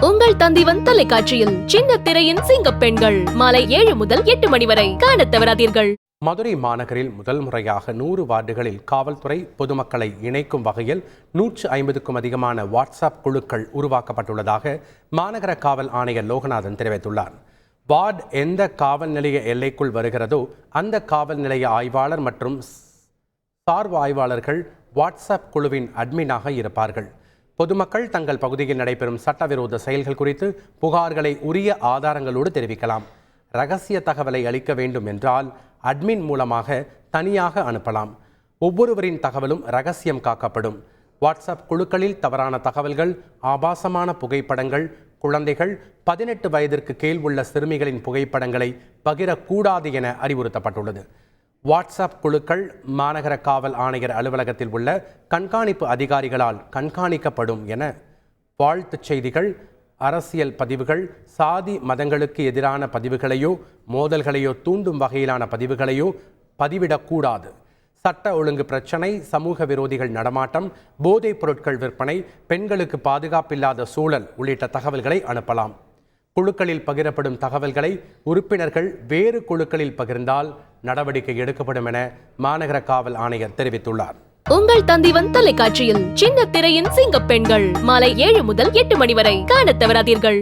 உங்கள் தந்திவன் தொலைக்காட்சியில் சின்ன திரையின் சிங்க பெண்கள் மாலை 7 முதல் 8 மணி வரை காணத் தவறாதீர்கள். மதுரை மாநகரில் முதல் முறையாக 100 வார்டுகளில் காவல்துறை பொதுமக்களை இணைக்கும் வகையில் 150க்கும் அதிகமான வாட்ஸ்அப் குழுக்கள் உருவாக்கப்பட்டுள்ளதாக மாநகர காவல் ஆணையர் லோகநாதன் தெரிவித்துள்ளார். வார்டு எந்த காவல் நிலைய எல்லைக்குள் வருகிறதோ அந்த காவல் நிலைய ஆய்வாளர் மற்றும் சார்பு ஆய்வாளர்கள் வாட்ஸ்அப் குழுவின் அட்மினாக இருப்பார்கள். பொதுமக்கள் தங்கள் பகுதியில் நடைபெறும் சட்டவிரோத செயல்கள் குறித்து புகார்களை உரிய ஆதாரங்களோடு தெரிவிக்கலாம். ரகசிய தகவலை அளிக்க வேண்டும் என்றால் அட்மின் மூலமாக தனியாக அனுப்பலாம். ஒவ்வொருவரின் தகவலும் ரகசியம் காக்கப்படும். வாட்ஸ்அப் குழுக்களில் தவறான தகவல்கள், ஆபாசமான புகைப்படங்கள், குழந்தைகள், 18 வயதிற்கு கீழ் உள்ள சிறுமிகளின் புகைப்படங்களை பகிரக்கூடாது என அறிவுறுத்தப்பட்டுள்ளது. வாட்ஸ்அப் குழுக்கள் மாநகர காவல் ஆணையர் அலுவலகத்தில் உள்ள கண்காணிப்பு அதிகாரிகளால் கண்காணிக்கப்படும் என வாழ்த்துச் செய்திகள், அரசியல் பதிவுகள், சாதி மதங்களுக்கு எதிரான பதிவுகளையோ மோதல்களையோ தூண்டும் வகையிலான பதிவுகளையோ பதிவிடக்கூடாது. சட்ட ஒழுங்கு பிரச்சனை, சமூக விரோதிகள் நடமாட்டம், போதைப் பொருட்கள் விற்பனை, பெண்களுக்கு பாதுகாப்பில்லாத சூழல் உள்ளிட்ட தகவல்களை அனுப்பலாம். குழுக்களில் பகிரப்படும் தகவல்களை உறுப்பினர்கள் வேறு குழுக்களில் பகிர்ந்தால் நடவடிக்கை எடுக்கப்படும் என மாநகர காவல் ஆணையர் தெரிவித்துள்ளார். உங்கள் தந்திவன் தொலைக்காட்சியில் சின்ன திரையின் சிங்க பெண்கள் மாலை 7 முதல் 8 மணி வரை காணத் தவறாதீர்கள்.